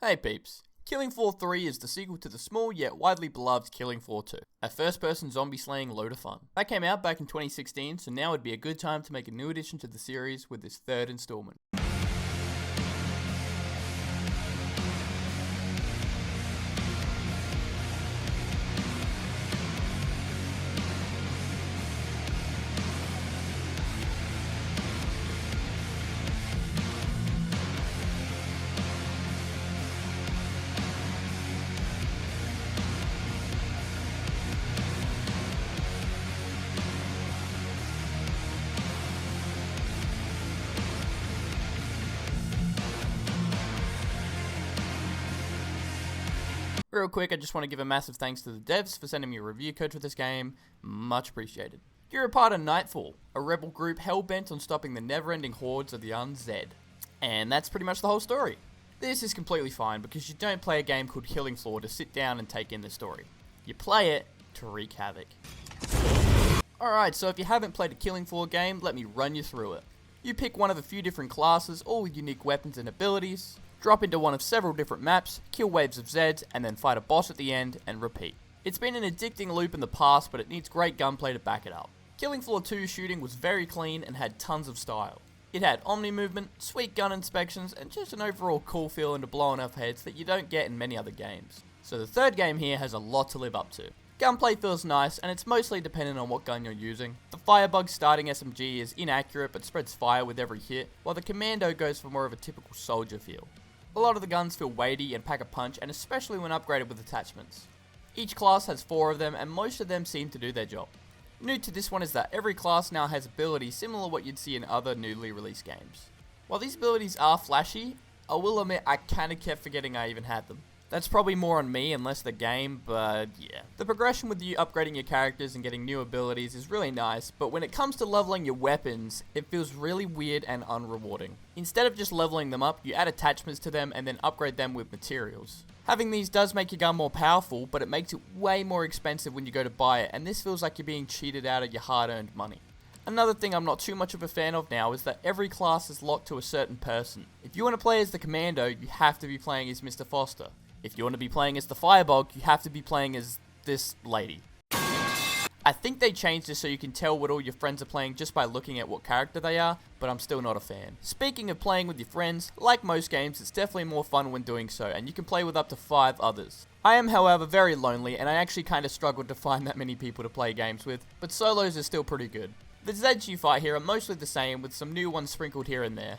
Hey peeps, Killing Floor 3 is the sequel to the small yet widely beloved Killing Floor 2, a first-person zombie slaying load of fun. That came out back in 2016, so now would be a good time to make a new addition to the series with this third installment. Real quick, I just want to give a massive thanks to the devs for sending me a review code for this game, much appreciated. You're a part of Nightfall, a rebel group hell-bent on stopping the never-ending hordes of the Unzed. And that's pretty much the whole story. This is completely fine because you don't play a game called Killing Floor to sit down and take in the story. You play it to wreak havoc. Alright, so if you haven't played a Killing Floor game, let me run you through it. You pick one of a few different classes, all with unique weapons and abilities. Drop into one of several different maps, kill waves of Zeds, and then fight a boss at the end, and repeat. It's been an addicting loop in the past, but it needs great gunplay to back it up. Killing Floor 2's shooting was very clean and had tons of style. It had omni movement, sweet gun inspections, and just an overall cool feel into blowing off heads that you don't get in many other games. So the third game here has a lot to live up to. Gunplay feels nice, and it's mostly dependent on what gun you're using. The Firebug starting SMG is inaccurate but spreads fire with every hit, while the Commando goes for more of a typical soldier feel. A lot of the guns feel weighty and pack a punch, and especially when upgraded with attachments. Each class has 4 of them, and most of them seem to do their job. New to this one is that every class now has abilities similar to what you'd see in other newly released games. While these abilities are flashy, I will admit I kinda kept forgetting I even had them. That's probably more on me and less the game, but yeah. The progression with you upgrading your characters and getting new abilities is really nice, but when it comes to leveling your weapons, it feels really weird and unrewarding. Instead of just leveling them up, you add attachments to them and then upgrade them with materials. Having these does make your gun more powerful, but it makes it way more expensive when you go to buy it, and this feels like you're being cheated out of your hard-earned money. Another thing I'm not too much of a fan of now is that every class is locked to a certain person. If you want to play as the Commando, you have to be playing as Mr. Foster. If you want to be playing as the Firebug, you have to be playing as this lady. I think they changed this so you can tell what all your friends are playing just by looking at what character they are, but I'm still not a fan. Speaking of playing with your friends, like most games, it's definitely more fun when doing so, and you can play with up to 5 others. I am, however, very lonely, and I actually kind of struggled to find that many people to play games with, but solos are still pretty good. The Zeds you fight here are mostly the same, with some new ones sprinkled here and there.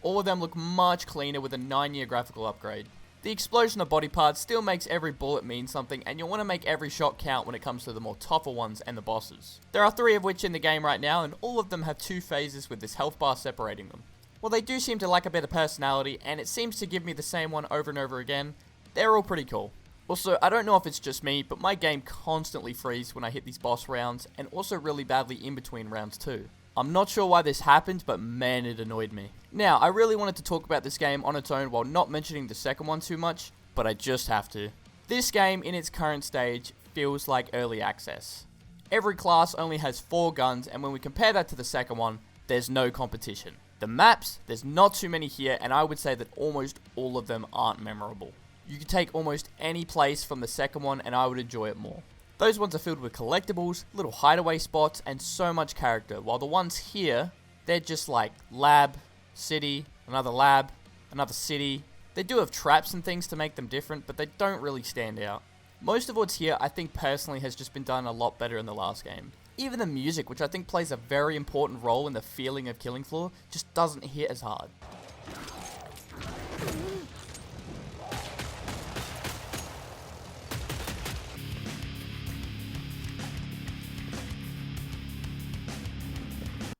All of them look much cleaner with a 9-year graphical upgrade. The explosion of body parts still makes every bullet mean something, and you'll want to make every shot count when it comes to the more tougher ones and the bosses. There are 3 of which in the game right now, and all of them have 2 phases with this health bar separating them. While they do seem to lack a bit of personality, and it seems to give me the same one over and over again, they're all pretty cool. Also, I don't know if it's just me, but my game constantly freezes when I hit these boss rounds, and also really badly in between rounds too. I'm not sure why this happened, but man, it annoyed me. Now, I really wanted to talk about this game on its own while not mentioning the second one too much, but I just have to. This game, in its current stage, feels like early access. Every class only has 4 guns, and when we compare that to the second one, there's no competition. The maps, there's not too many here, and I would say that almost all of them aren't memorable. You could take almost any place from the second one, and I would enjoy it more. Those ones are filled with collectibles, little hideaway spots, and so much character, while the ones here, they're just like lab, city, another city. They do have traps and things to make them different, but they don't really stand out. Most of what's here, I think personally, has just been done a lot better in the last game. Even the music, which I think plays a very important role in the feeling of Killing Floor, just doesn't hit as hard.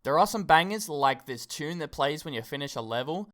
There are some bangers like this tune that plays when you finish a level.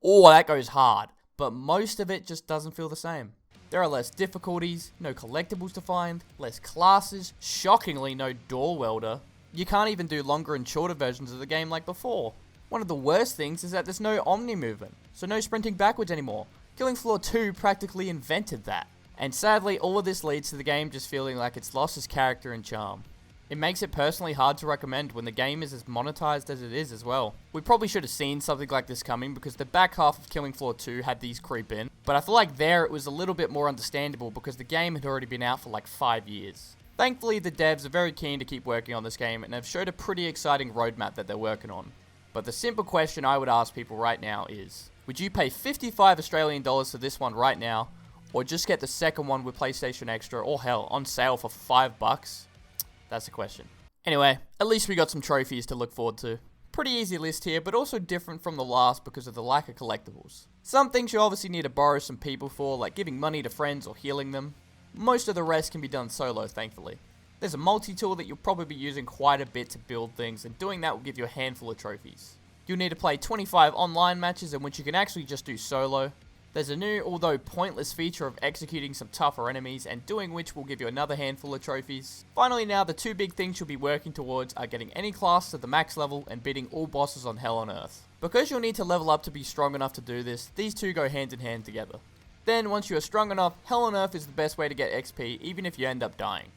Oh, that goes hard, but most of it just doesn't feel the same. There are less difficulties, no collectibles to find, less classes, shockingly no door welder. You can't even do longer and shorter versions of the game like before. One of the worst things is that there's no omni movement, so no sprinting backwards anymore. Killing Floor 2 practically invented that. And sadly, all of this leads to the game just feeling like it's lost its character and charm. It makes it personally hard to recommend when the game is as monetized as it is as well. We probably should have seen something like this coming because the back half of Killing Floor 2 had these creep in, but I feel like there it was a little bit more understandable because the game had already been out for like 5 years. Thankfully, the devs are very keen to keep working on this game and have showed a pretty exciting roadmap that they're working on. But the simple question I would ask people right now is, would you pay 55 Australian dollars for this one right now, or just get the second one with PlayStation Extra, or hell, on sale for $5? That's the question. Anyway, at least we got some trophies to look forward to. Pretty easy list here, but also different from the last because of the lack of collectibles. Some things you obviously need to borrow some people for, like giving money to friends or healing them. Most of the rest can be done solo, thankfully. There's a multi-tool that you'll probably be using quite a bit to build things, and doing that will give you a handful of trophies. You'll need to play 25 online matches in which you can actually just do solo. There's a new, although pointless feature of executing some tougher enemies, and doing which will give you another handful of trophies. Finally now, the two big things you'll be working towards are getting any class to the max level and beating all bosses on Hell on Earth. Because you'll need to level up to be strong enough to do this, these two go hand in hand together. Then, once you are strong enough, Hell on Earth is the best way to get XP even if you end up dying.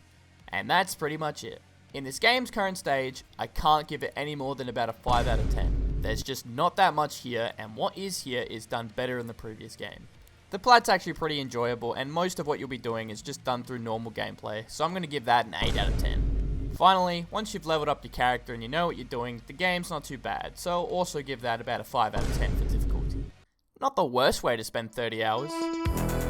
And that's pretty much it. In this game's current stage, I can't give it any more than about a 5 out of 10. There's just not that much here, and what is here is done better in the previous game. The plat's actually pretty enjoyable, and most of what you'll be doing is just done through normal gameplay, so I'm going to give that an 8 out of 10. Finally, once you've leveled up your character and you know what you're doing, the game's not too bad, so I'll also give that about a 5 out of 10 for difficulty. Not the worst way to spend 30 hours.